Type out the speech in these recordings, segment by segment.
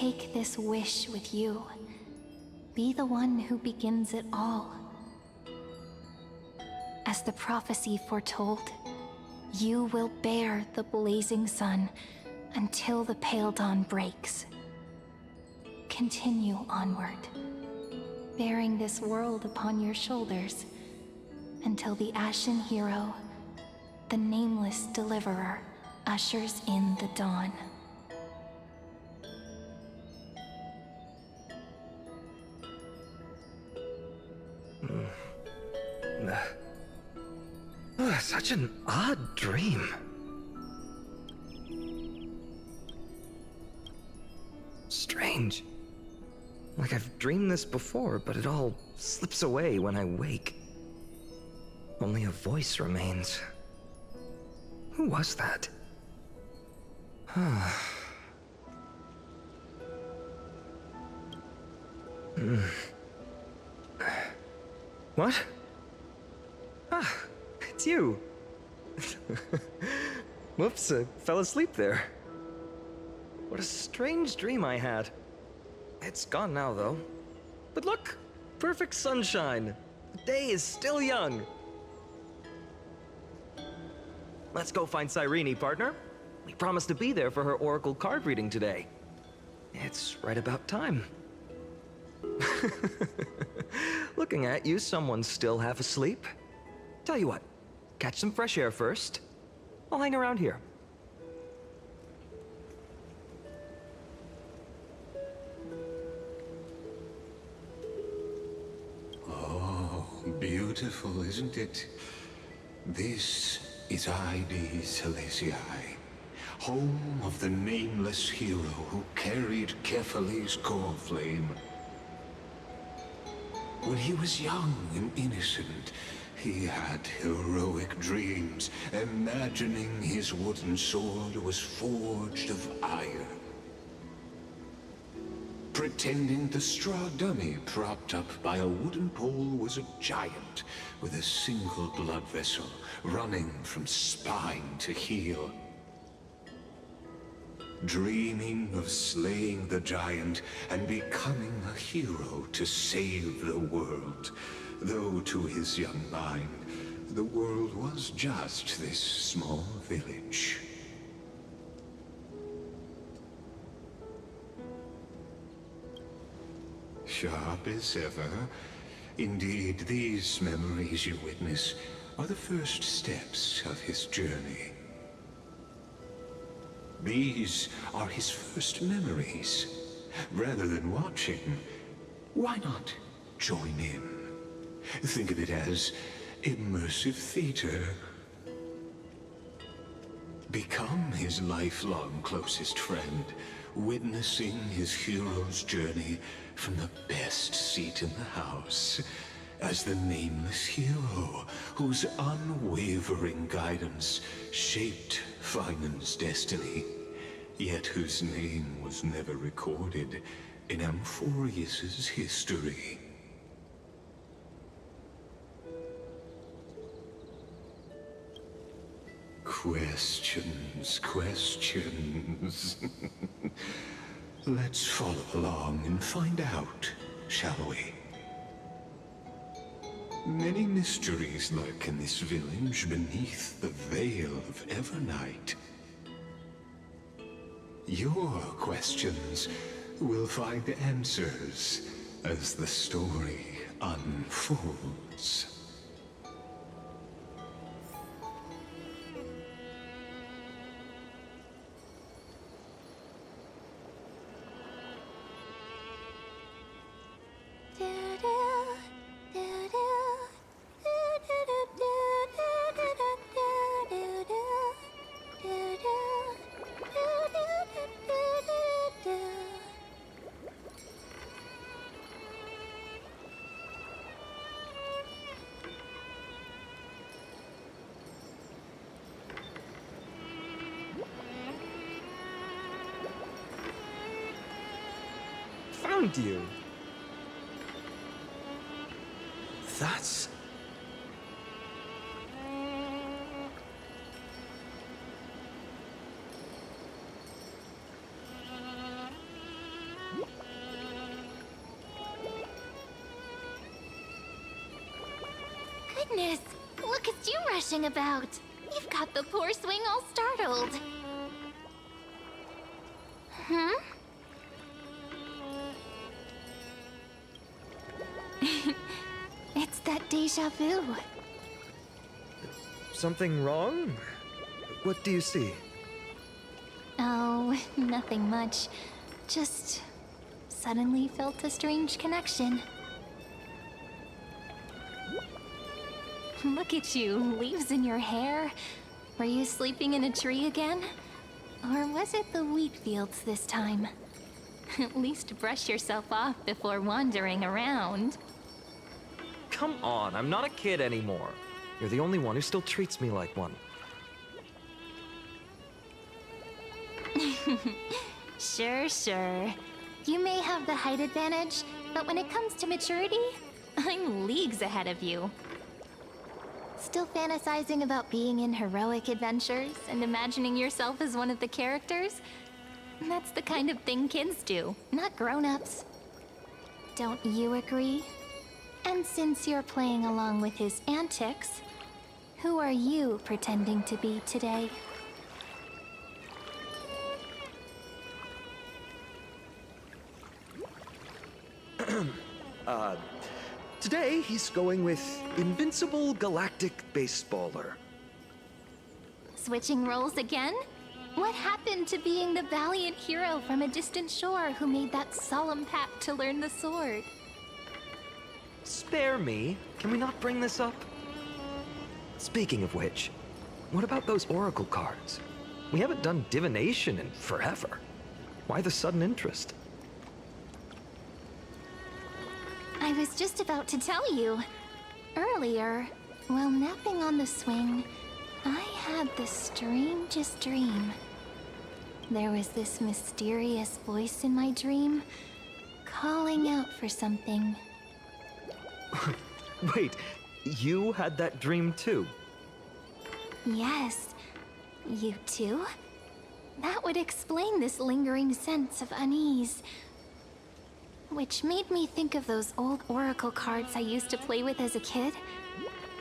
take this wish with you. Be the one who begins it all. As the prophecy foretold, you will bear the blazing sun until the pale dawn breaks. Continue onward, bearing this world upon your shoulders, until the ashen hero, the nameless deliverer, ushers in the dawn. Such an odd dream. Strange. Like I've dreamed this before, but it all slips away when I wake. Only a voice remains. Who was that? What? Ah, it's you. Whoops, I fell asleep there. What a strange dream I had. It's gone now, though. But look, perfect sunshine. The day is still young. Let's go find Sairini, partner. We promised to be there for her oracle card reading today. It's right about time. Looking at you, someone's still half asleep. Tell you what, catch some fresh air first. I'll hang around here. Oh, beautiful, isn't it? This is Ide Celestii, home of the nameless hero who carried Kefali's core flame. When he was young and innocent, he had heroic dreams, imagining his wooden sword was forged of iron. Pretending the straw dummy propped up by a wooden pole was a giant with a single blood vessel running from spine to heel. Dreaming of slaying the giant and becoming a hero to save the world, though to his young mind, the world was just this small village. Sharp as ever. Indeed, these memories you witness are the first steps of his journey. These are his first memories. Rather than watching, why not join in? Think of it as immersive theater. Become his lifelong closest friend, witnessing his hero's journey from the best seat in the house, as the nameless hero whose unwavering guidance shaped Fainon's destiny, yet whose name was never recorded in Amphorius's history. Questions, questions. Let's follow along and find out, shall we? Many mysteries lurk in this village beneath the veil of Evernight. Your questions will find answers as the story unfolds. Found you. That's... goodness! Look at you rushing about! You've got the poor swing all startled. Hmm? It's that deja vu. Something wrong? What do you see? Oh, nothing much. Just suddenly felt a strange connection. Look at you, leaves in your hair. Were you sleeping in a tree again? Or was it the wheat fields this time? At least brush yourself off before wandering around. Come on, I'm not a kid anymore. You're the only one who still treats me like one. Sure. You may have the height advantage, but when it comes to maturity, I'm leagues ahead of you. Still fantasizing about being in heroic adventures and imagining yourself as one of the characters? That's the kind of thing kids do, not grown-ups. Don't you agree? And since you're playing along with his antics, who are you pretending to be today? Today he's going with Invincible Galactic Baseballer. Switching roles again? What happened to being the valiant hero from a distant shore who made that solemn pact to learn the sword? Spare me. Can we not bring this up? Speaking of which, what about those oracle cards? We haven't done divination in forever. Why the sudden interest? I was just about to tell you. Earlier, while napping on the swing, I had the strangest dream. There was this mysterious voice in my dream, calling out for something. Wait, you had that dream too? Yes, you too? That would explain this lingering sense of unease. Which made me think of those old oracle cards I used to play with as a kid.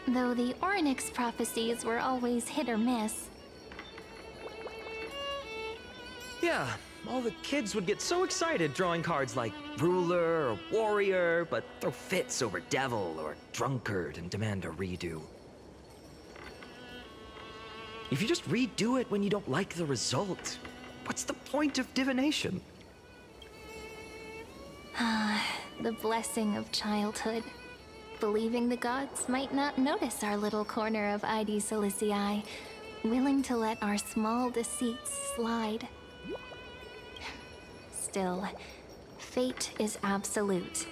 Though the Ornyx prophecies were always hit or miss. Yeah, all the kids would get so excited drawing cards like ruler or warrior, but throw fits over devil or drunkard and demand a redo. If you just redo it when you don't like the result, what's the point of divination? The blessing of childhood. Believing the gods might not notice our little corner of ID Silicii, willing to let our small deceits slide. Still, fate is absolute.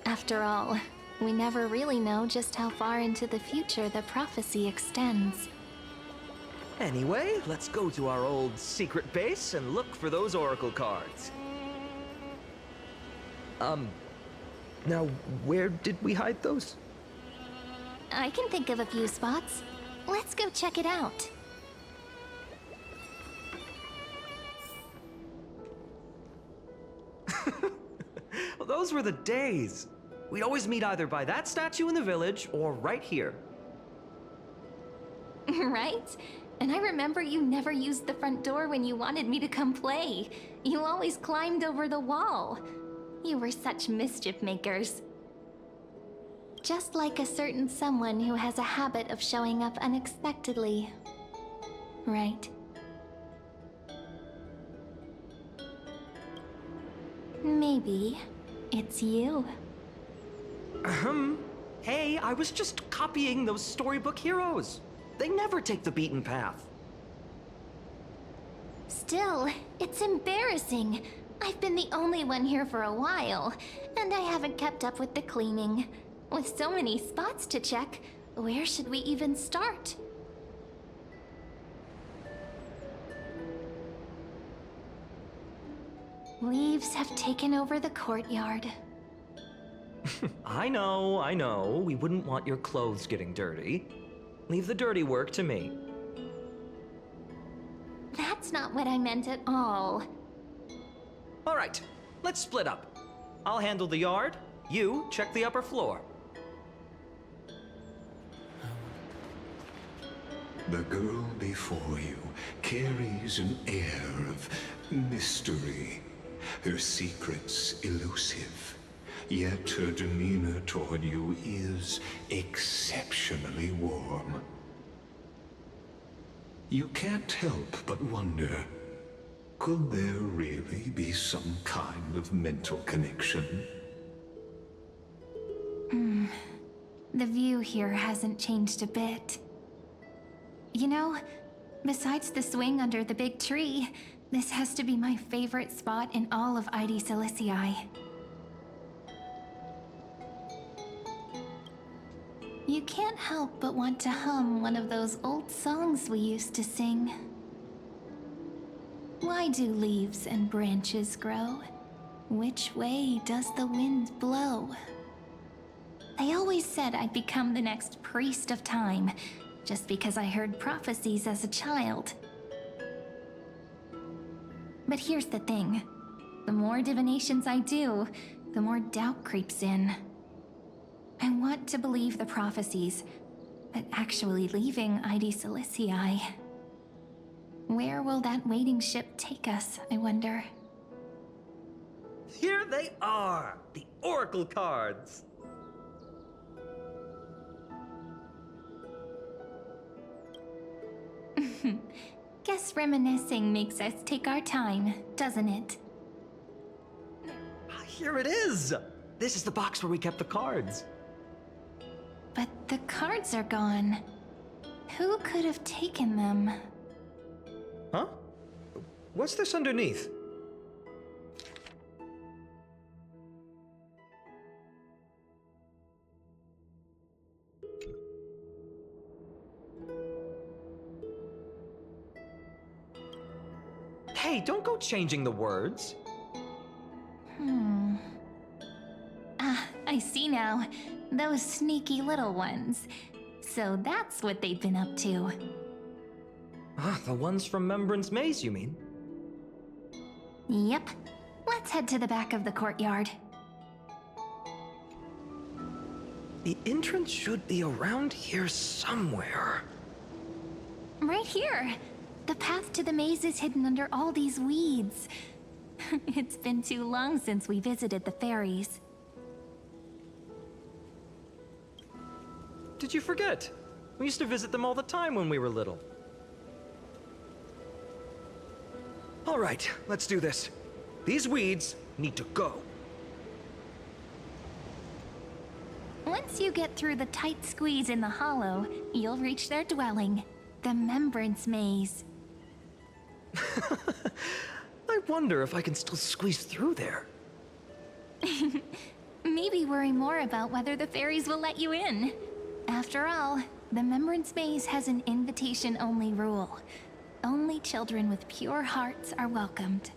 After all, we never really know just how far into the future the prophecy extends. Anyway, let's go to our old secret base and look for those oracle cards. Now, where did we hide those? I can think of a few spots. Let's go check it out. Well, those were the days. We'd always meet either by that statue in the village or right here. Right? And I remember you never used the front door when you wanted me to come play. You always climbed over the wall. You were such mischief makers. Just like a certain someone who has a habit of showing up unexpectedly. Right? Maybe it's you. Hey, I was just copying those storybook heroes. They never take the beaten path. Still, it's embarrassing. I've been the only one here for a while, and I haven't kept up with the cleaning. With so many spots to check, where should we even start? Leaves have taken over the courtyard. I know. We wouldn't want your clothes getting dirty. Leave the dirty work to me. That's not what I meant at all. All right, let's split up. I'll handle the yard. You check the upper floor. The girl before you carries an air of mystery, her secrets elusive, yet her demeanor toward you is exceptionally warm. You can't help but wonder, could there really be some kind of mental connection? The view here hasn't changed a bit. You know, besides the swing under the big tree, this has to be my favorite spot in all of ID Silicii. You can't help but want to hum one of those old songs we used to sing. Why do leaves and branches grow? Which way does the wind blow? They always said I'd become the next priest of time, just because I heard prophecies as a child. But here's the thing. The more divinations I do, the more doubt creeps in. I want to believe the prophecies, but actually leaving ID Silicii. Where will that waiting ship take us, I wonder? Here they are! The Oracle cards! Guess reminiscing makes us take our time, doesn't it? Here it is! This is the box where we kept the cards. But the cards are gone. Who could have taken them? Huh? What's this underneath? Hey, don't go changing the words. I see now. Those sneaky little ones. So that's what they've been up to. Ah, the ones from Remembrance Maze, you mean? Yep. Let's head to the back of the courtyard. The entrance should be around here somewhere. Right here. The path to the maze is hidden under all these weeds. It's been too long since we visited the fairies. Did you forget? We used to visit them all the time when we were little. All right, let's do this. These weeds need to go. Once you get through the tight squeeze in the hollow, you'll reach their dwelling, the Remembrance Maze. I wonder if I can still squeeze through there. Maybe worry more about whether the fairies will let you in. After all, the Remembrance Maze has an invitation-only rule. Only children with pure hearts are welcomed.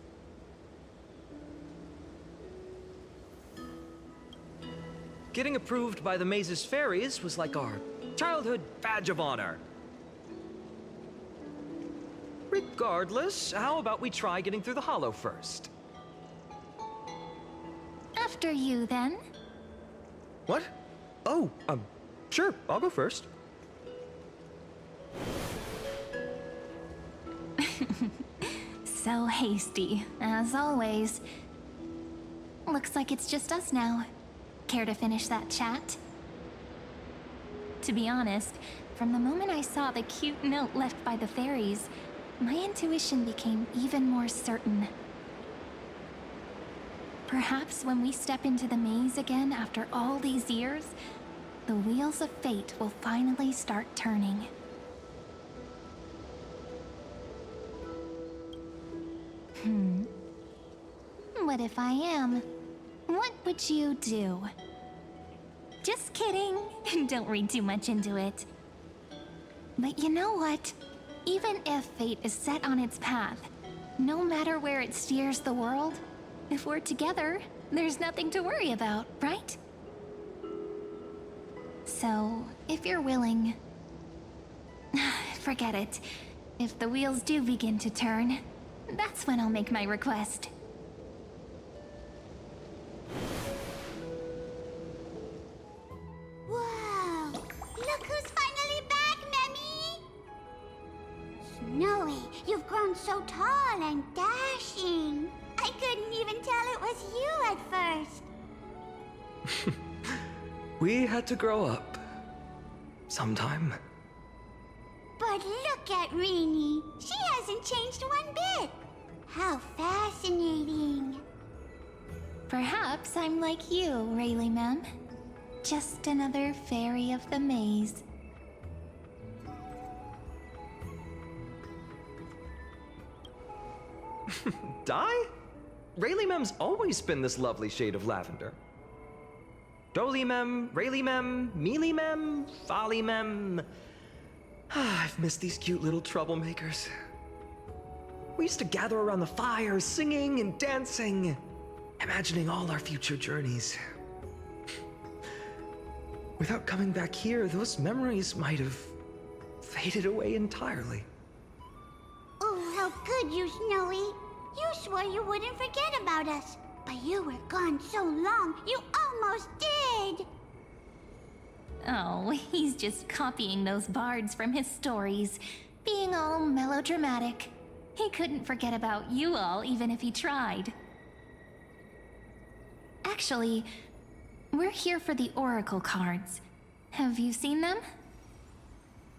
Getting approved by the maze's fairies was like our childhood badge of honor. Regardless, how about we try getting through the hollow first? After you, then. What? Oh, sure, I'll go first. So hasty, as always. Looks like it's just us now. Care to finish that chat? To be honest, from the moment I saw the cute note left by the fairies, my intuition became even more certain. Perhaps when we step into the maze again after all these years, the wheels of fate will finally start turning. What if I am? What would you do? Just kidding. Don't read too much into it. But you know what? Even if fate is set on its path, no matter where it steers the world, if we're together, there's nothing to worry about, right? So, if you're willing... Forget it. If the wheels do begin to turn, that's when I'll make my request. Whoa! Look who's finally back, Memmy! and dashing. I couldn't even tell it was you at first. We had to grow up. Sometime. But look at Rini. She hasn't changed one bit. How fascinating. Perhaps I'm like you, Rayleigh ma'am. Just another fairy of the maze. Di? Rayleigh Mem's always been this lovely shade of lavender. Dolly Mem, Rayleigh Mem, Mealy Mem, Folly Mem. I've missed these cute little troublemakers. We used to gather around the fire, singing and dancing, imagining all our future journeys. Without coming back here, those memories might have faded away entirely. Oh, how could you, Snowy? You swore you wouldn't forget about us. But you were gone so long, you almost did. Oh, he's just copying those bards from his stories, being all melodramatic. He couldn't forget about you all, even if he tried. Actually, we're here for the Oracle cards. Have you seen them?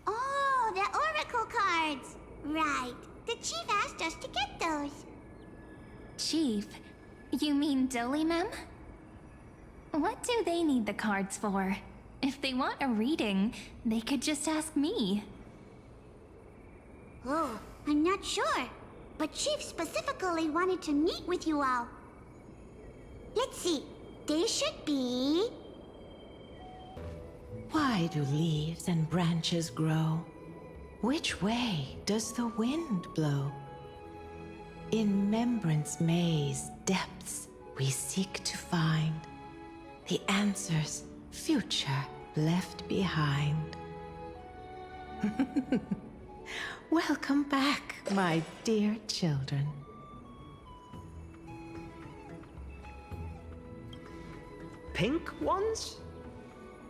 Oh, the Oracle cards. Right. The chief asked us to get those. Chief? You mean Dolly Mem? What do they need the cards for? If they want a reading, they could just ask me. Oh, I'm not sure. But Chief specifically wanted to meet with you all. Let's see. They should be... Why do leaves and branches grow? Which way does the wind blow? In Remembrance Maze depths we seek to find the answers future left behind. Welcome back, my dear children. Pink ones?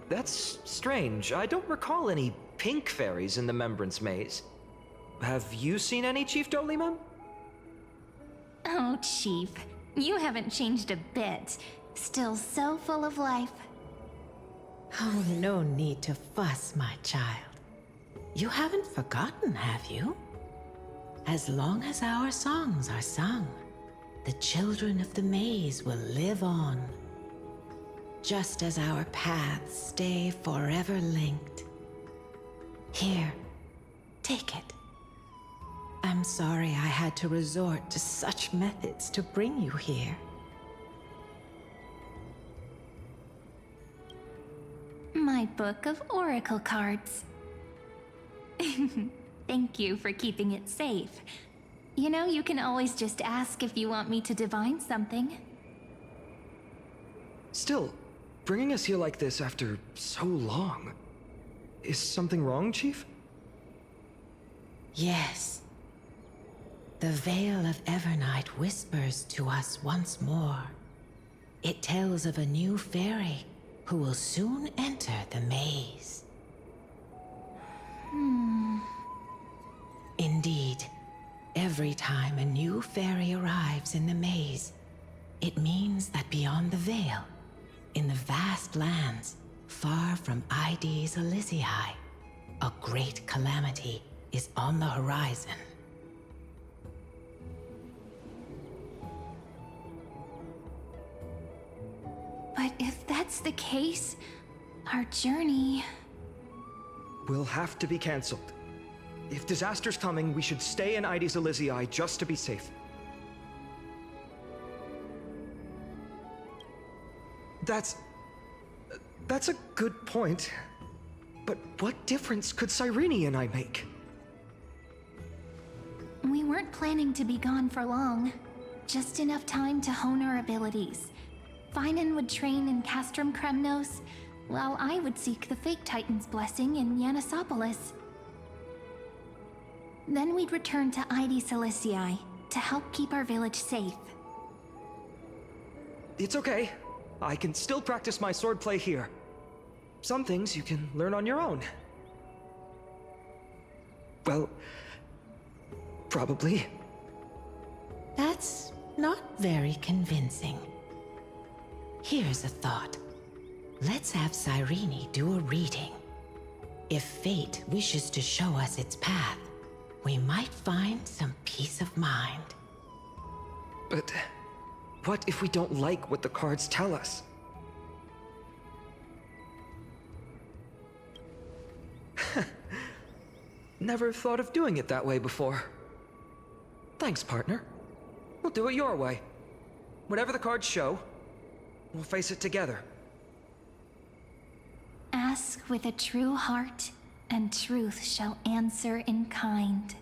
That's strange. I don't recall any pink fairies in the Remembrance Maze. Have you seen any, Chief Dolly Mem? Oh, Chief, you haven't changed a bit. Still so full of life. Oh, no need to fuss, my child. You haven't forgotten, have you? As long as our songs are sung, the children of the maze will live on. Just as our paths stay forever linked. Here, take it. I'm sorry I had to resort to such methods to bring you here. My book of Oracle cards. Thank you for keeping it safe. You know, you can always just ask if you want me to divine something. Still, bringing us here like this after so long. Is something wrong, Chief? Yes. The Veil of Evernight whispers to us once more. It tells of a new fairy who will soon enter the maze. Indeed, every time a new fairy arrives in the maze, it means that beyond the veil, in the vast lands, far from Ides Elysiae, a great calamity is on the horizon. But if that's the case, our journey... Will have to be cancelled. If disaster's coming, we should stay in Ides Elysiae just to be safe. That's a good point. But what difference could Sairini and I make? We weren't planning to be gone for long. Just enough time to hone our abilities. Fainon would train in Castrum Kremnos, while I would seek the Fake Titan's blessing in Yanisopolis. Then we'd return to Ides Elysiae to help keep our village safe. It's okay. I can still practice my swordplay here. Some things you can learn on your own. Well, probably. not very convincing. Here's a thought. Let's have Sairini do a reading. If fate wishes to show us its path, we might find some peace of mind. But what if we don't like what the cards tell us? Never thought of doing it that way before. Thanks, partner. We'll do it your way. Whatever the cards show, we'll face it together. Ask with a true heart, and truth shall answer in kind.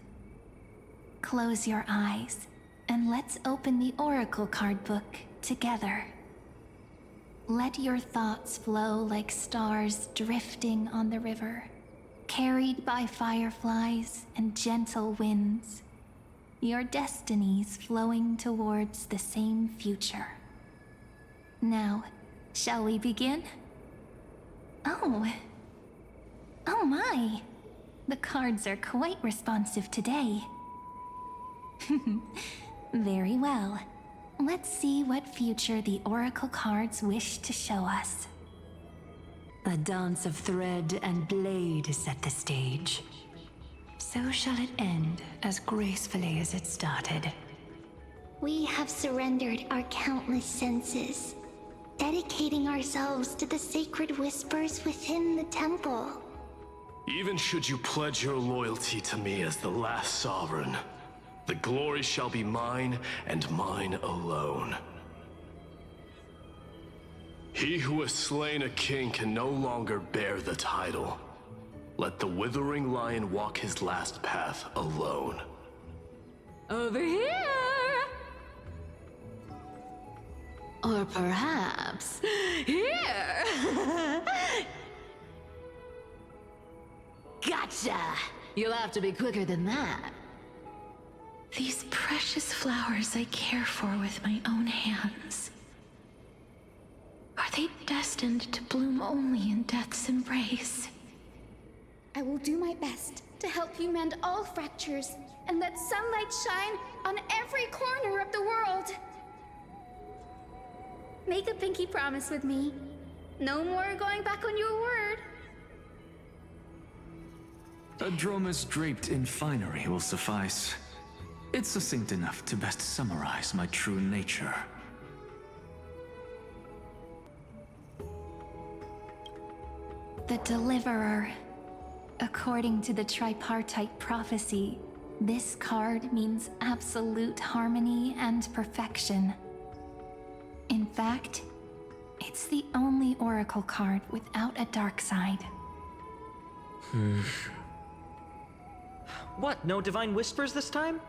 Close your eyes, and let's open the Oracle card book together. Let your thoughts flow like stars drifting on the river, carried by fireflies and gentle winds. Your destinies flowing towards the same future. Now, shall we begin? Oh my! The cards are quite responsive today. Very well. Let's see what future the Oracle cards wish to show us. A dance of thread and blade set the stage. So shall it end as gracefully as it started. We have surrendered our countless senses, dedicating ourselves to the sacred whispers within the temple. Even should you pledge your loyalty to me as the last sovereign, the glory shall be mine and mine alone. He who has slain a king can no longer bear the title. Let the withering lion walk his last path alone. Over here! Or perhaps here! Gotcha! You'll have to be quicker than that. These precious flowers I care for with my own hands. Are they destined to bloom only in death's embrace? I will do my best to help you mend all fractures and let sunlight shine on every corner of the world. Make a pinky promise with me. No more going back on your word. A dromus draped in finery will suffice. It's succinct enough to best summarize my true nature. The Deliverer. According to the tripartite prophecy, this card means absolute harmony and perfection. In fact, it's the only Oracle card without a dark side. What, no divine whispers this time?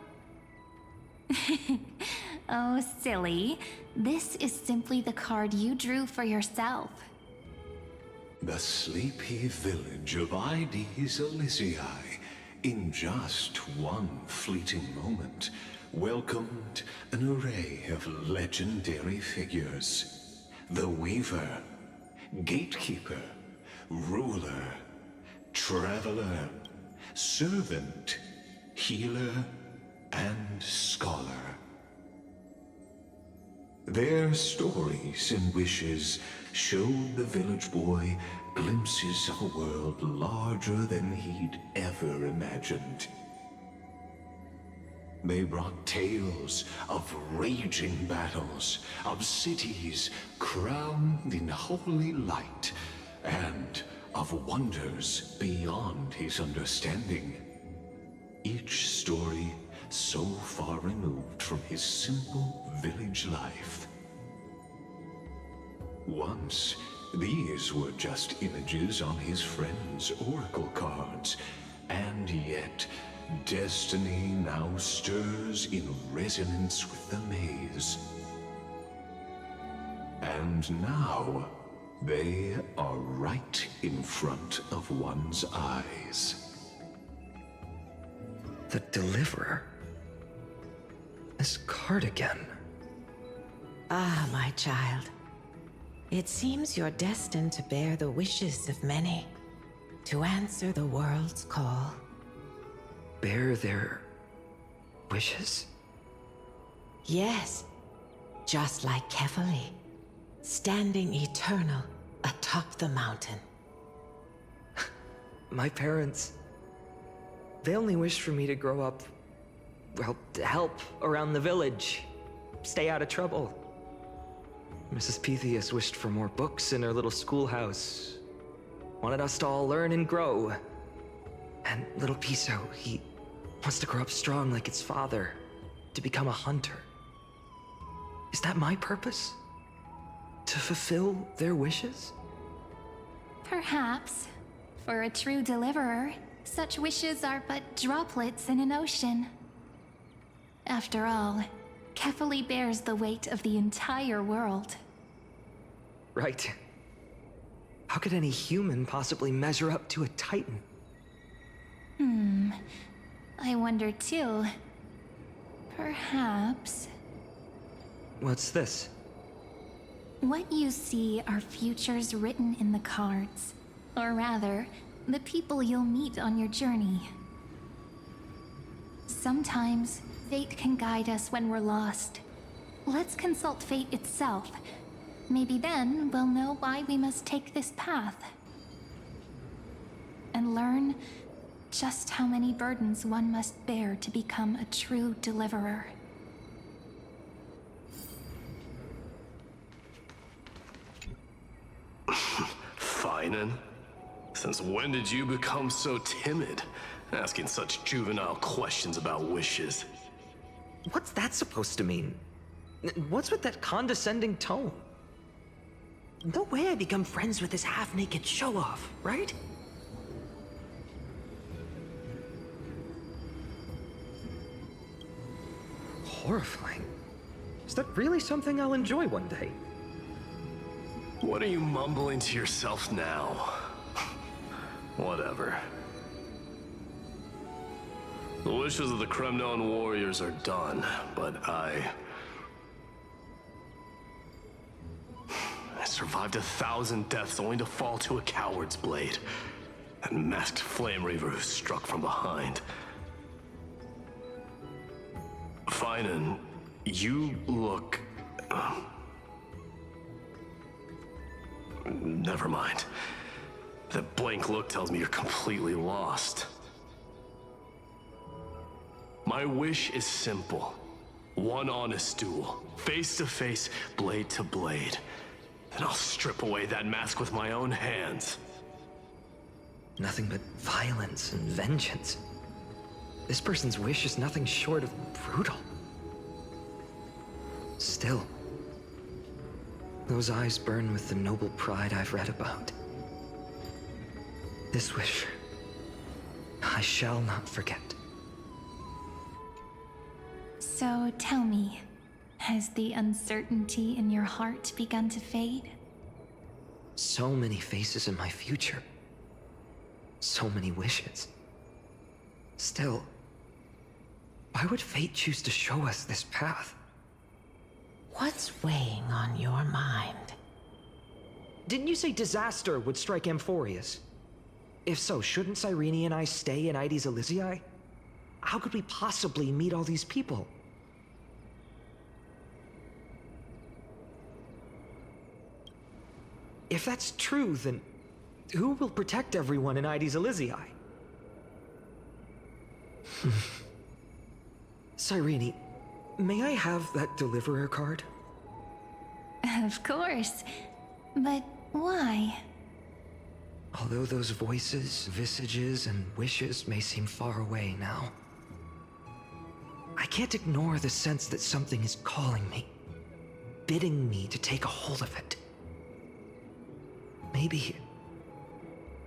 Oh, silly. This is simply the card you drew for yourself. The sleepy village of Ides Elysiae, in just one fleeting moment, welcomed an array of legendary figures. The Weaver, Gatekeeper, Ruler, Traveler, Servant, Healer, and Scholar. Their stories and wishes showed the village boy glimpses of a world larger than he'd ever imagined. They brought tales of raging battles, of cities crowned in holy light, and of wonders beyond his understanding. Each story so far removed from his simple village life. Once, these were just images on his friend's oracle cards, and yet destiny now stirs in resonance with the maze. And now, they are right in front of one's eyes. The Deliverer? This card again. Ah, my child. It seems you're destined to bear the wishes of many, to answer the world's call. Bear their wishes? Yes, just like Kefali, standing eternal atop the mountain. My parents, they only wished for me to grow up, well, to help around the village, stay out of trouble. Mrs. Pythias wished for more books in her little schoolhouse, wanted us to all learn and grow. And little Piso, he wants to grow up strong like its father, to become a hunter. Is that my purpose? To fulfill their wishes? Perhaps. For a true deliverer, such wishes are but droplets in an ocean. After all, Kefali bears the weight of the entire world. Right. How could any human possibly measure up to a Titan? I wonder too. Perhaps... What's this? What you see are futures written in the cards. Or rather, the people you'll meet on your journey. Sometimes, fate can guide us when we're lost. Let's consult fate itself. Maybe then we'll know why we must take this path. And learn just how many burdens one must bear to become a true deliverer. Fainon? Since when did you become so timid? Asking such juvenile questions about wishes. What's that supposed to mean? What's with that condescending tone? No way I become friends with this half-naked show-off, right? Horrifying. Is that really something I'll enjoy one day? What are you mumbling to yourself now? Whatever. The wishes of the Kremnon warriors are done, but I survived 1,000 deaths only to fall to a coward's blade. That masked flame reaver who struck from behind. Fainon, you look... Never mind. That blank look tells me you're completely lost. My wish is simple. One honest duel, face to face, blade to blade. Then I'll strip away that mask with my own hands. Nothing but violence and vengeance. This person's wish is nothing short of brutal. Still, those eyes burn with the noble pride I've read about. This wish, I shall not forget. So tell me, has the uncertainty in your heart begun to fade? So many faces in my future. So many wishes. Still, why would fate choose to show us this path? What's weighing on your mind? Didn't you say disaster would strike Amphorius? If so, shouldn't Saireini and I stay in Ides Elysiae? How could we possibly meet all these people? If that's true, then who will protect everyone in Ides Elysiae? Saireini, may I have that deliverer card? Of course. But why? Although those voices, visages, and wishes may seem far away now, I can't ignore the sense that something is calling me, bidding me to take a hold of it. Maybe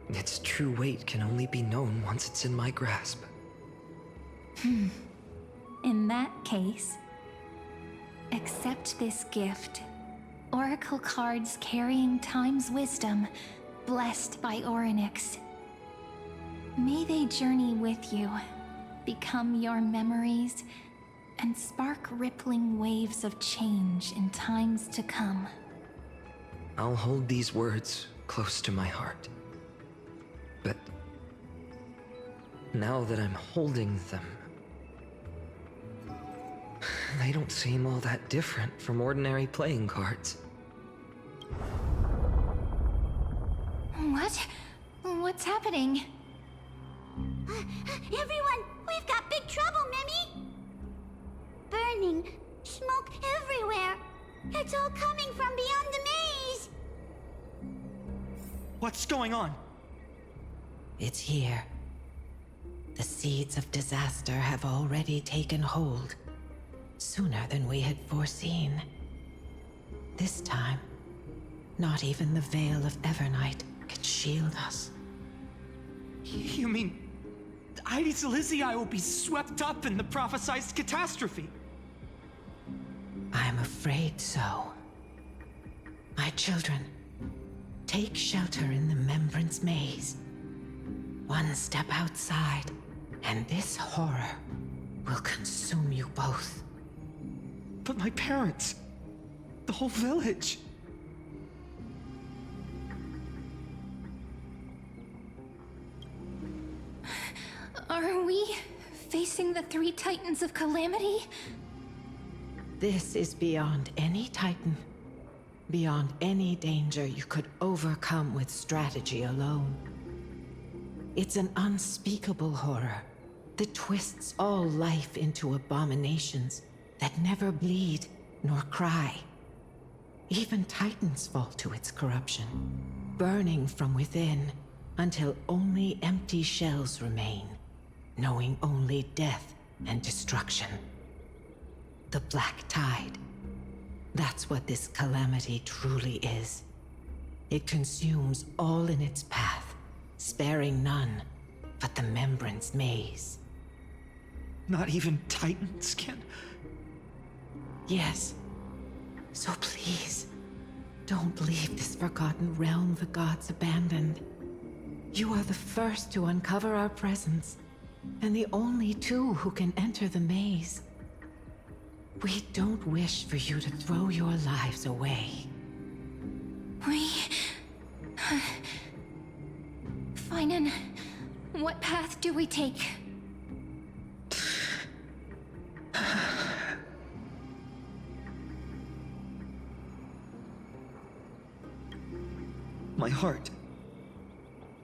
its true weight can only be known once it's in my grasp. In that case, accept this gift. Oracle cards carrying time's wisdom, blessed by Orynyx. May they journey with you, become your memories, and spark rippling waves of change in times to come. I'll hold these words close to my heart. But now that I'm holding them, They don't seem all that different from ordinary playing cards. What? What's happening? Everyone, we've got big trouble, Mimi! Burning, smoke everywhere. It's all coming from beyond the maze. What's going on? It's here. The seeds of disaster have already taken hold, sooner than we had foreseen. This time, not even the veil of Evernight can shield us. You mean Ides Elysiae will be swept up in the prophesied catastrophe? I'm afraid so. My children, take shelter in the Membrance Maze. One step outside, and this horror will consume you both. But my parents, the whole village. Are we facing the three titans of calamity? This is beyond any Titan, beyond any danger you could overcome with strategy alone. It's an unspeakable horror that twists all life into abominations that never bleed nor cry. Even Titans fall to its corruption, burning from within until only empty shells remain, knowing only death and destruction. The Black Tide. That's what this calamity truly is. It consumes all in its path, sparing none but the Membrance Maze. Not even Titans can... Yes. So please, don't leave this forgotten realm the gods abandoned. You are the first to uncover our presence, and the only two who can enter the maze. We don't wish for you to throw your lives away. Fainon, what path do we take?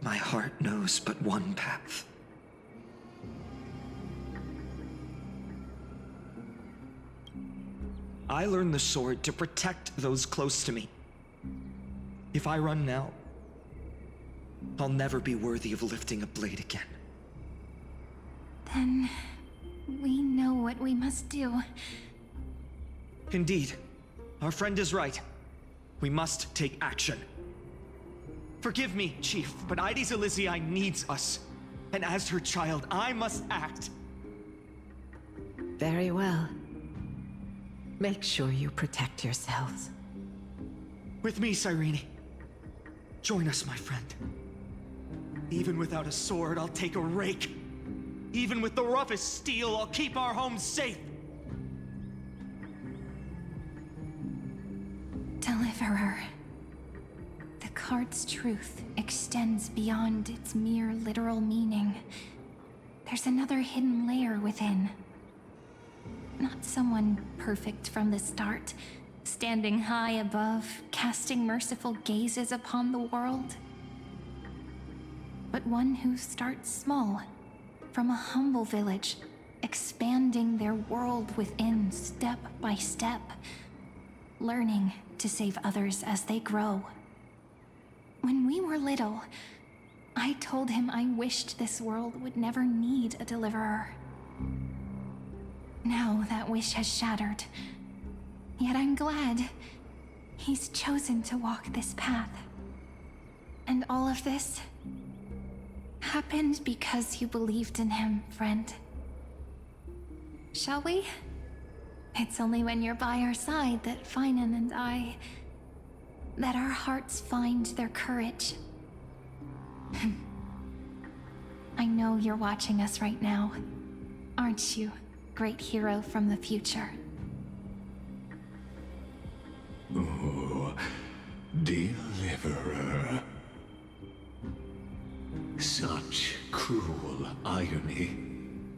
My heart knows but one path. I learned the sword to protect those close to me. If I run now, I'll never be worthy of lifting a blade again. Then we know what we must do. Indeed, our friend is right. We must take action. Forgive me, Chief, but Ides Elysiae needs us. And as her child, I must act. Very well. Make sure you protect yourselves. With me, Saireini. Join us, my friend. Even without a sword, I'll take a rake. Even with the roughest steel, I'll keep our home safe. Deliverer. The card's truth extends beyond its mere literal meaning. There's another hidden layer within. Not someone perfect from the start, standing high above, casting merciful gazes upon the world. But one who starts small, from a humble village, expanding their world within step by step, learning to save others as they grow. When we were little, I told him I wished this world would never need a deliverer. Now that wish has shattered. Yet I'm glad he's chosen to walk this path. And all of this happened because you believed in him, friend. Shall we? It's only when you're by our side that Fainon and that our hearts find their courage. I know you're watching us right now, aren't you, great hero from the future? Oh, deliverer. Such cruel irony.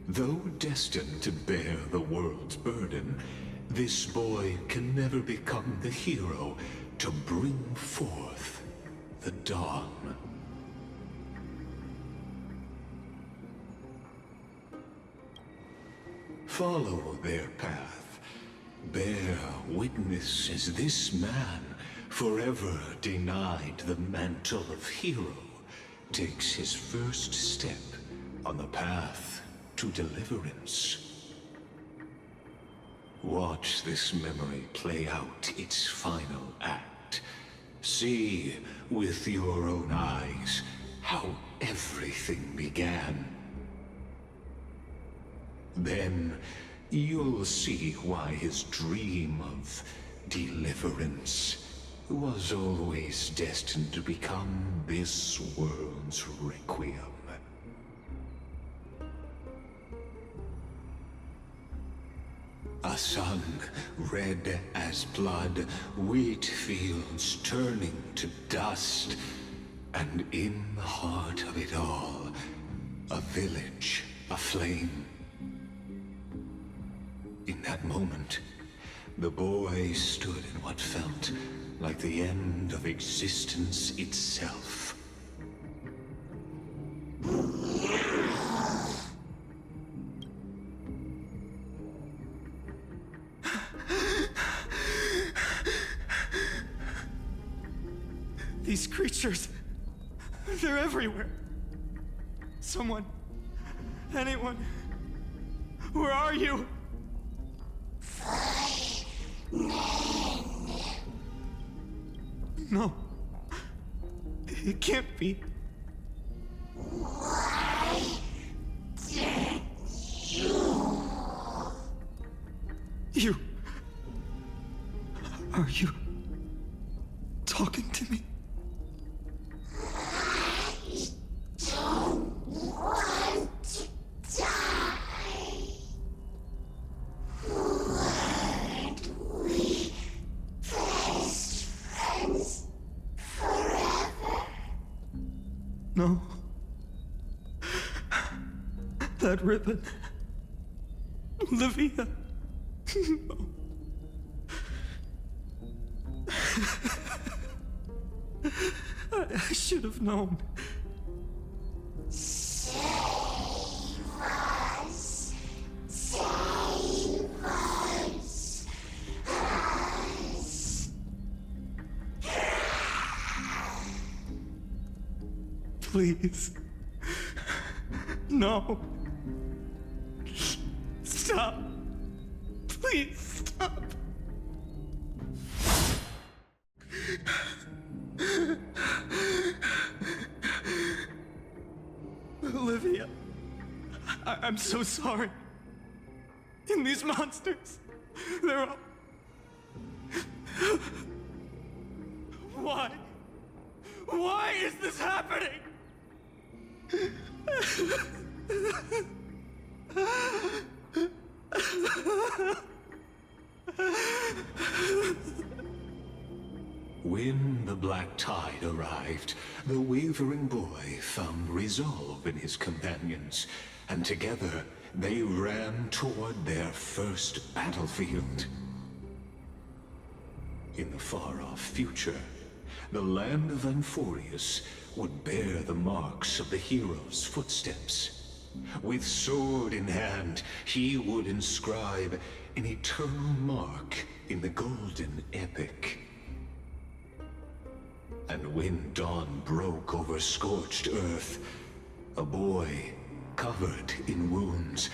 Though destined to bear the world's burden, this boy can never become the hero to bring forth the dawn. Follow their path. Bear witness as this man, forever denied the mantle of hero, takes his first step on the path to deliverance. Watch this memory play out its final act. See with your own eyes how everything began. Then you'll see why his dream of deliverance was always destined to become this world's requiem. A sun red as blood, wheat fields turning to dust, and in the heart of it all, a village aflame. In that moment, the boy stood in what felt like the end of existence itself. These creatures, they're everywhere. Someone, anyone, where are you? No, it can't be. Why did you? Are you talking to me? I don't want to die. Weren't we best friends forever? No. That ribbon. Olivia. No. I should have known. Save us. Save us. Please. No. Stop. Please stop. Olivia, I'm so sorry. And these monsters, they're all... Why? Why is this happening? When the black tide arrived, the wavering boy found resolve in his companions, and together they ran toward their first battlefield. In the far-off future, the land of Anforius would bear the marks of the hero's footsteps. With sword in hand, he would inscribe an eternal mark in the golden epic. And when dawn broke over scorched earth, a boy, covered in wounds,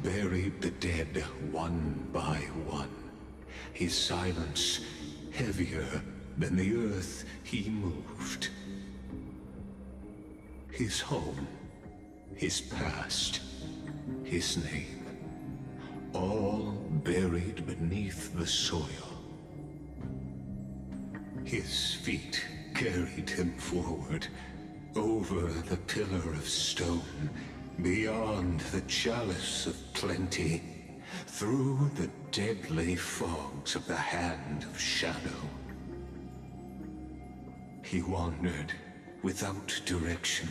buried the dead one by one. His silence heavier than the earth he moved. His home, his past, his name, all buried beneath the soil. His feet carried him forward, over the pillar of stone, beyond the chalice of plenty, through the deadly fogs of the Hand of Shadow. He wandered without direction,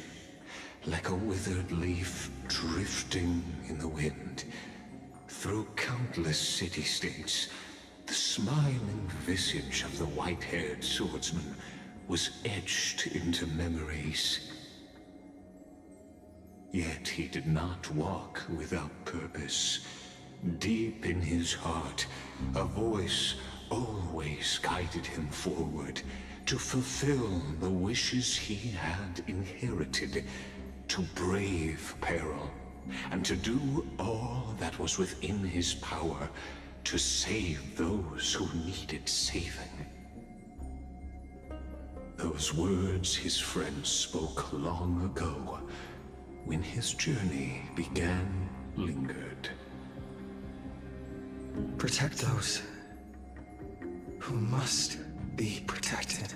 like a withered leaf drifting in the wind, through countless city-states smiling visage of the white-haired swordsman was etched into memories. Yet he did not walk without purpose. Deep in his heart, a voice always guided him forward to fulfill the wishes he had inherited, to brave peril, and to do all that was within his power to save those who needed saving. Those words his friend spoke long ago, when his journey began, lingered. Protect those who must be protected.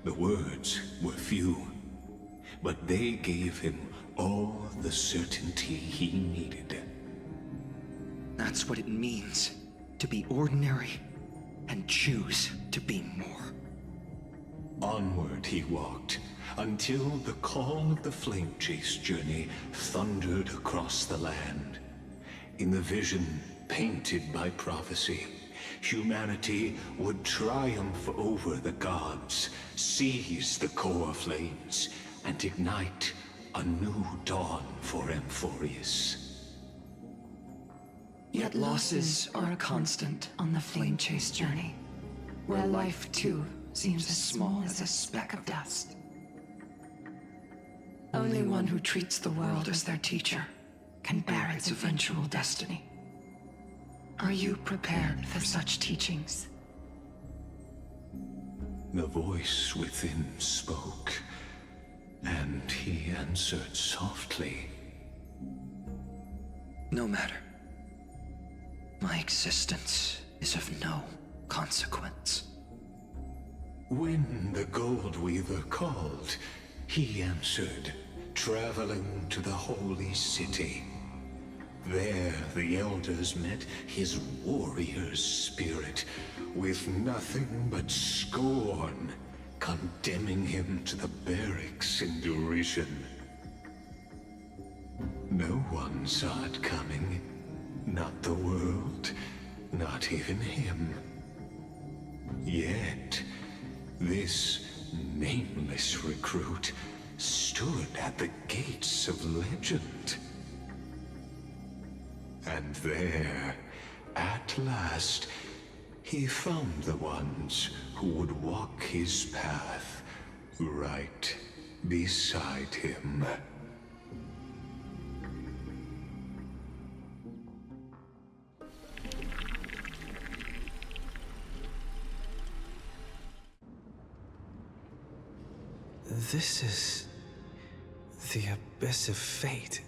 The words were few, but they gave him all the certainty he needed. That's what it means to be ordinary and choose to be more. Onward he walked, until the call of the flame chase journey thundered across the land. In the vision painted by prophecy, humanity would triumph over the gods, seize the core flames, and ignite a new dawn for Amphorius. Yet losses are a constant on the flame chase journey, where life too seems as small as a speck of dust. Only one who treats the world as their teacher can bear its eventual destiny. Are you prepared for such teachings? The voice within spoke, and he answered softly. No matter. My existence is of no consequence. When the Gold Weaver called, he answered, traveling to the holy city. There the elders met his warrior's spirit, with nothing but scorn, condemning him to the barracks in derision. No one saw it coming. Not the world, not even him. Yet, this nameless recruit stood at the gates of legend. And there, at last, he found the ones who would walk his path right beside him. This is the abyss of fate.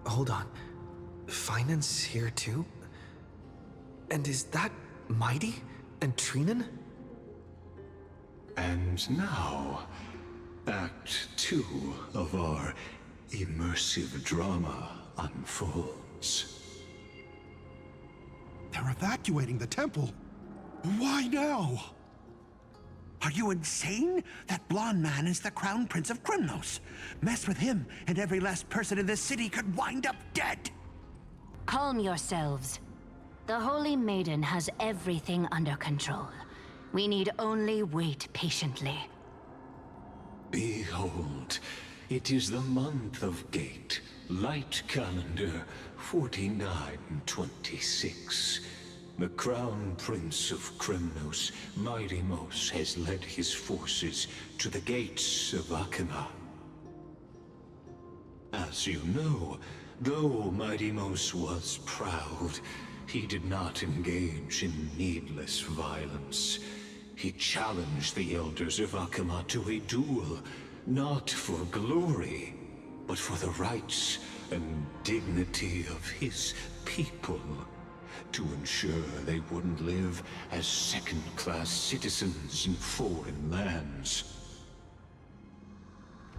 Hold on. Fainon's here too? And is that Mighty and Trinen? And now, Act 2 of our immersive drama unfolds. They're evacuating the temple. Why now? Are you insane? That blonde man is the Crown Prince of Krymnos. Mess with him, and every last person in this city could wind up dead. Calm yourselves. The Holy Maiden has everything under control. We need only wait patiently. Behold, it is the month of Gate, Light Calendar 4926. The Crown Prince of Krymnos, Mighty-Mos, has led his forces to the gates of Akima. As you know, though Mighty-Mos was proud, he did not engage in needless violence. He challenged the elders of Akima to a duel, not for glory, but for the rights and dignity of his people, to ensure they wouldn't live as second-class citizens in foreign lands.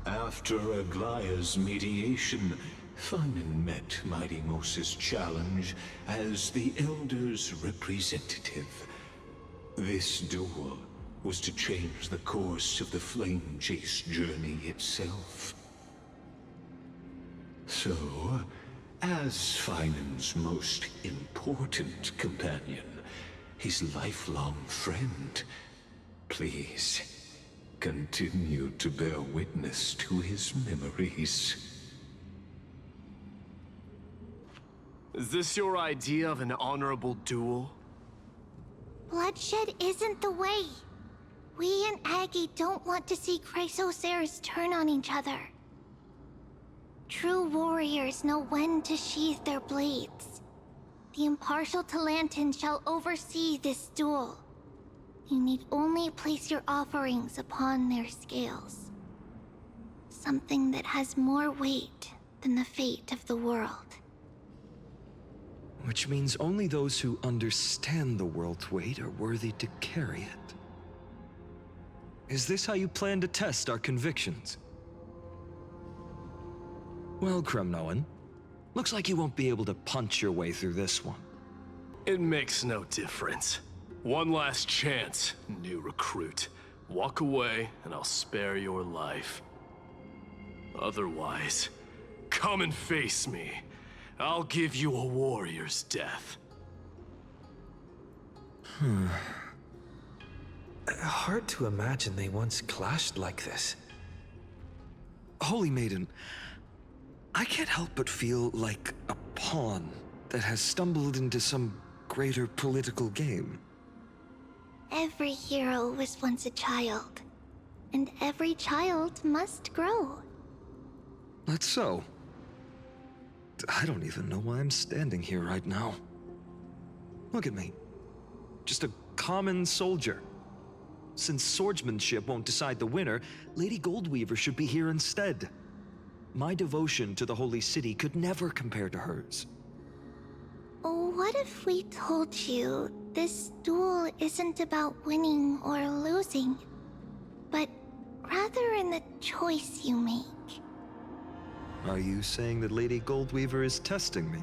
After Aglaya's mediation, Fainon met Mighty-Mos's challenge as the Elder's representative. This duel was to change the course of the Flame Chase journey itself. So, As Fainon's most important companion, his lifelong friend, please continue to bear witness to his memories. Is this your idea of an honorable duel? Bloodshed isn't the way. We and Aggie don't want to see Chrysoceres turn on each other. True warriors know when to sheathe their blades. The impartial Talantan shall oversee this duel. You need only place your offerings upon their scales. Something that has more weight than the fate of the world. Which means only those who understand the world's weight are worthy to carry it. Is this how you plan to test our convictions? Well, Kremnoan, looks like you won't be able to punch your way through this one. It makes no difference. One last chance, new recruit. Walk away, and I'll spare your life. Otherwise, come and face me. I'll give you a warrior's death. Hard to imagine they once clashed like this. Holy Maiden, I can't help but feel like a pawn that has stumbled into some greater political game. Every hero was once a child, and every child must grow. That's so. I don't even know why I'm standing here right now. Look at me. Just a common soldier. Since swordsmanship won't decide the winner, Lady Goldweaver should be here instead. My devotion to the Holy City could never compare to hers. What if we told you this duel isn't about winning or losing, but rather in the choice you make? Are you saying that Lady Goldweaver is testing me?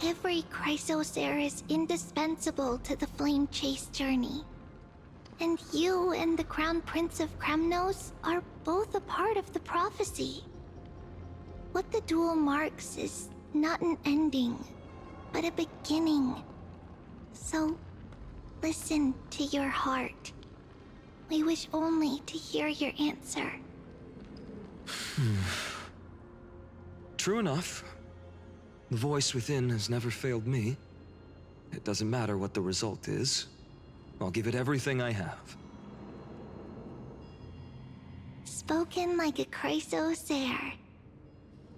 Every Chrysocere is indispensable to the Flame Chase journey. And you and the Crown Prince of Kremnos are both a part of the prophecy. What the duel marks is not an ending, but a beginning. So, listen to your heart. We wish only to hear your answer. True enough. The voice within has never failed me. It doesn't matter what the result is. I'll give it everything I have. Spoken like a Chrysocere.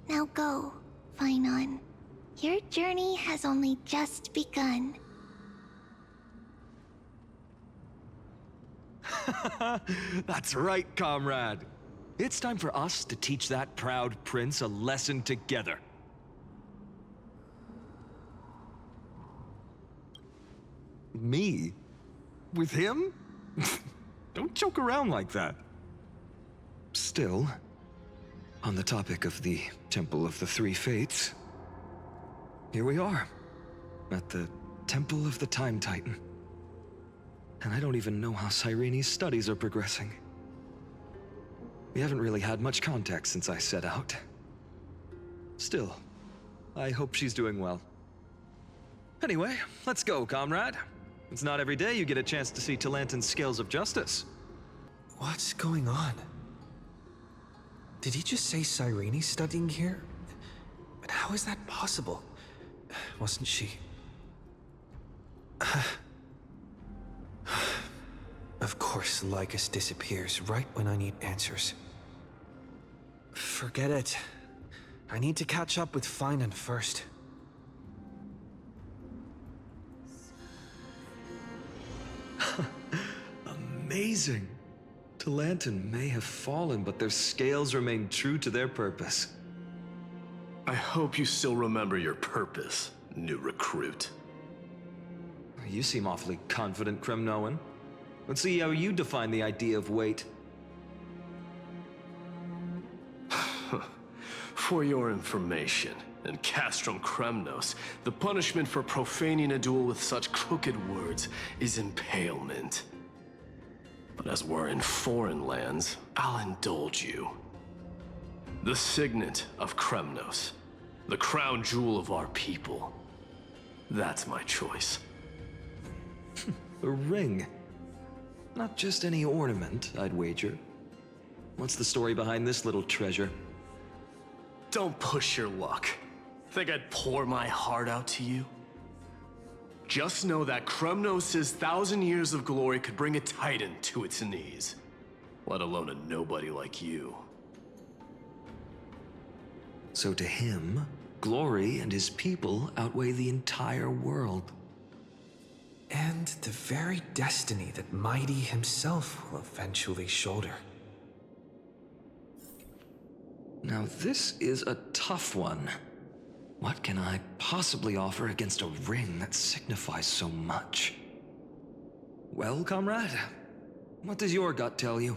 Now go, Fainon. Your journey has only just begun. That's right, comrade. It's time for us to teach that proud prince a lesson together. Me? With him? Don't joke around like that. Still, on the topic of the Temple of the Three Fates, here we are, at the Temple of the Time Titan. And I don't even know how Sairene's studies are progressing. We haven't really had much contact since I set out. Still, I hope she's doing well. Anyway, let's go, comrade. It's not every day you get a chance to see Talantan's scales of justice. What's going on? Did he just say Sairene's studying here? But how is that possible? Wasn't she... Of course, Lycus disappears right when I need answers. Forget it. I need to catch up with Fainon first. Amazing. Talantan may have fallen, but their scales remain true to their purpose. I hope you still remember your purpose, new recruit. You seem awfully confident, Kremnoan. Let's see how you define the idea of weight. For your information, in Castrum Kremnos, the punishment for profaning a duel with such crooked words is impalement. But as we're in foreign lands, I'll indulge you. The signet of Kremnos. The crown jewel of our people. That's my choice. A ring. Not just any ornament, I'd wager. What's the story behind this little treasure? Don't push your luck. Think I'd pour my heart out to you? Just know that Kremnos' 1,000 years of glory could bring a titan to its knees. Let alone a nobody like you. So to him, glory and his people outweigh the entire world. And the very destiny that Mighty himself will eventually shoulder. Now this is a tough one. What can I possibly offer against a ring that signifies so much? Well, comrade, what does your gut tell you?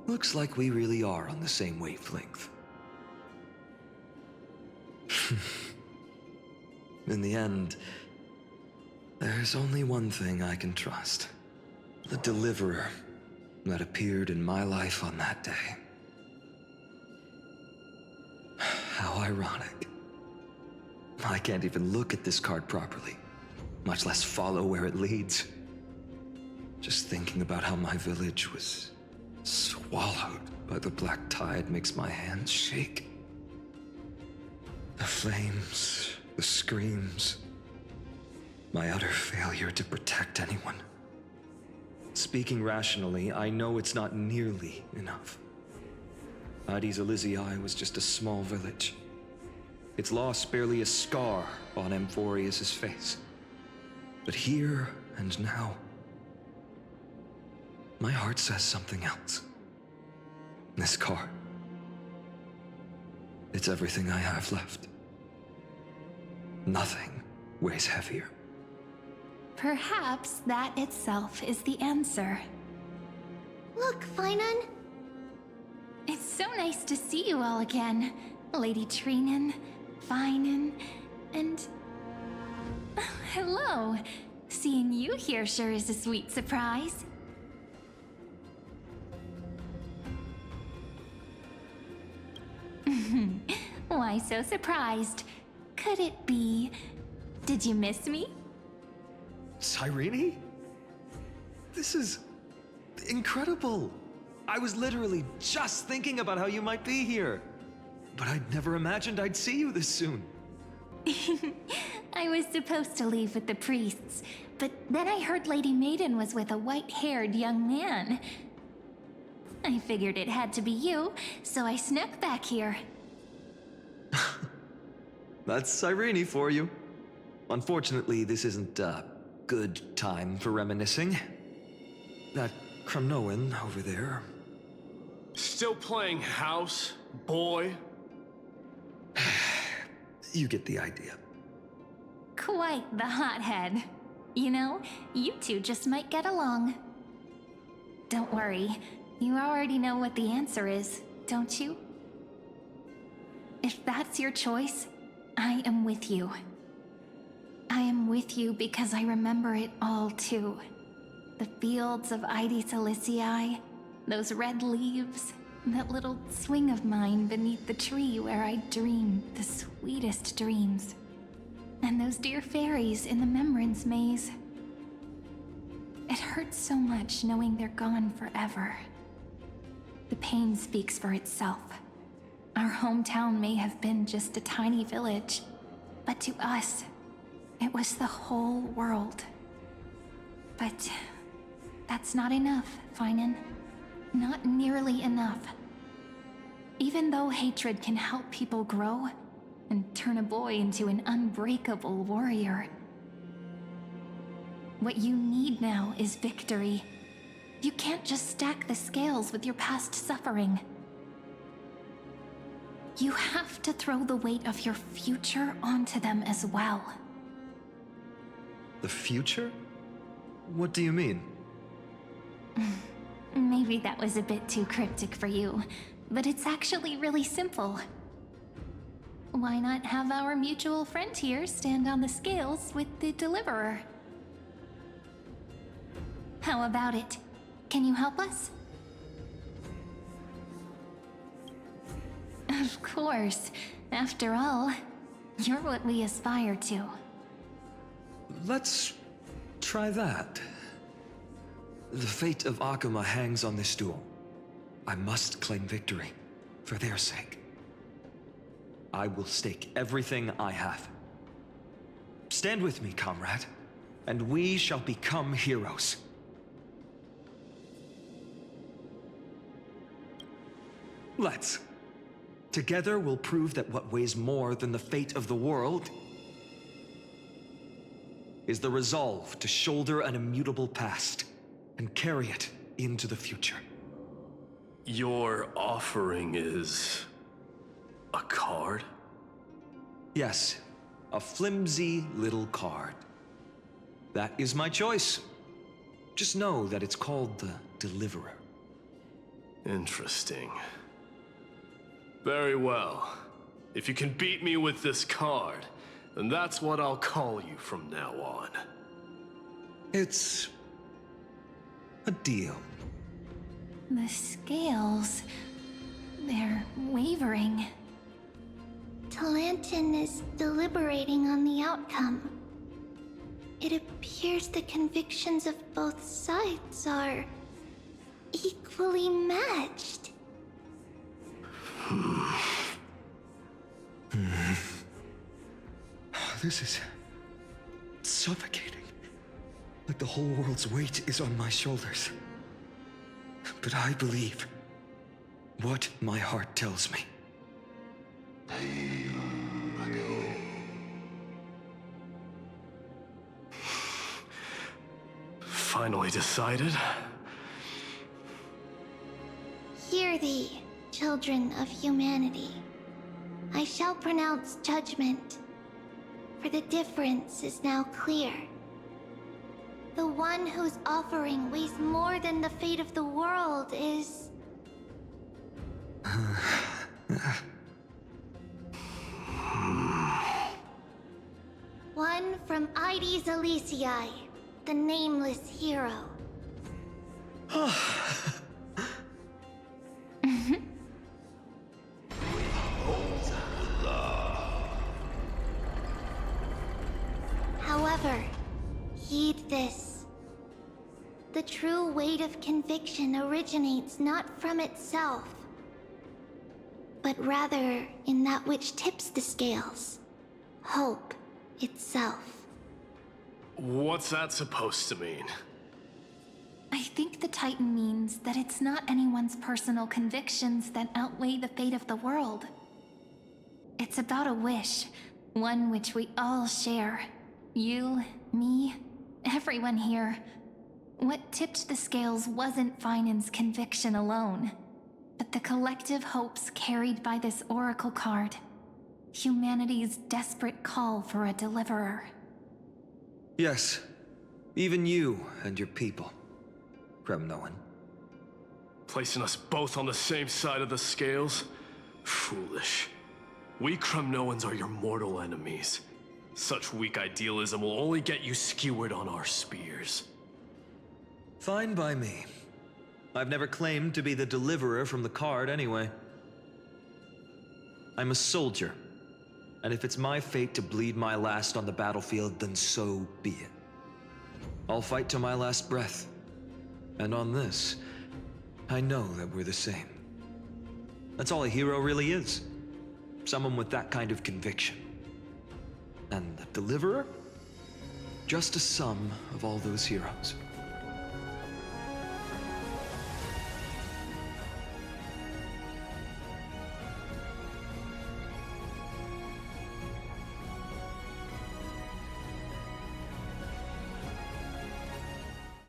Looks like we really are on the same wavelength. In the end, there's only one thing I can trust. The deliverer that appeared in my life on that day. How ironic. I can't even look at this card properly, much less follow where it leads. Just thinking about how my village was swallowed by the black tide makes my hands shake. The flames, the screams, my utter failure to protect anyone. Speaking rationally, I know it's not nearly enough. Addis Elysiae was just a small village. Its loss barely a scar on Amphorius' face. But here and now, my heart says something else. This card. It's everything I have left. Nothing weighs heavier. Perhaps that itself is the answer. Look, Fainon. It's so nice to see you all again. Lady Treenan, Fainon, and... hello. Seeing you here sure is a sweet surprise. Why so surprised? Could it be... Did you miss me? Sairini? This is... incredible. I was literally just thinking about how you might be here. But I'd never imagined I'd see you this soon. I was supposed to leave with the priests, but then I heard Lady Maiden was with a white-haired young man. I figured it had to be you, so I snuck back here. That's Sairini for you. Unfortunately, this isn't a good time for reminiscing. That Kremnoan over there. Still playing house, boy? You get the idea. Quite the hothead. You know, you two just might get along. Don't worry, you already know what the answer is, don't you? If that's your choice, I am with you. I am with you because I remember it all too. The fields of Addis Elysiae, those red leaves, that little swing of mine beneath the tree where I dreamed the sweetest dreams. And those dear fairies in the Memorance Maze. It hurts so much knowing they're gone forever. The pain speaks for itself. Our hometown may have been just a tiny village, but to us, it was the whole world. But that's not enough, Fainon. Not nearly enough. Even though hatred can help people grow and turn a boy into an unbreakable warrior, what you need now is victory. You can't just stack the scales with your past suffering. You have to throw the weight of your future onto them as well. The future? What do you mean? Maybe that was a bit too cryptic for you, but it's actually really simple. Why not have our mutual friend here stand on the scales with the deliverer? How about it? Can you help us? Of course. After all, you're what we aspire to. Let's try that. The fate of Akuma hangs on this duel. I must claim victory, for their sake. I will stake everything I have. Stand with me, comrade, and we shall become heroes. Let's. Together we'll prove that what weighs more than the fate of the world is the resolve to shoulder an immutable past and carry it into the future. Your offering is a card? Yes, a flimsy little card. That is my choice. Just know that it's called the Deliverer. Interesting. Very well. If you can beat me with this card, then that's what I'll call you from now on. It's a deal. The scales... they're wavering. Talantin is deliberating on the outcome. It appears the convictions of both sides are equally matched. This is suffocating. Like the whole world's weight is on my shoulders. But I believe what my heart tells me. Finally decided? Hear thee, children of humanity. I shall pronounce judgment, for the difference is now clear. The one whose offering weighs more than the fate of the world is... one from Ides Elysiae, the nameless hero. However, heed this. The true weight of conviction originates not from itself, but rather in that which tips the scales, hope itself. What's that supposed to mean? I think the Titan means that it's not anyone's personal convictions that outweigh the fate of the world. It's about a wish, one which we all share. You, me, everyone here. What tipped the scales wasn't Fainon's conviction alone, but the collective hopes carried by this oracle card. Humanity's desperate call for a deliverer. Yes, even you and your people, Kremnoan. Placing us both on the same side of the scales? Foolish. We Kremnoans are your mortal enemies. Such weak idealism will only get you skewered on our spears. Fine by me. I've never claimed to be the deliverer from the card anyway. I'm a soldier, and if it's my fate to bleed my last on the battlefield, then so be it. I'll fight till my last breath. And on this, I know that we're the same. That's all a hero really is. Someone with that kind of conviction. And the deliverer? Just a sum of all those heroes.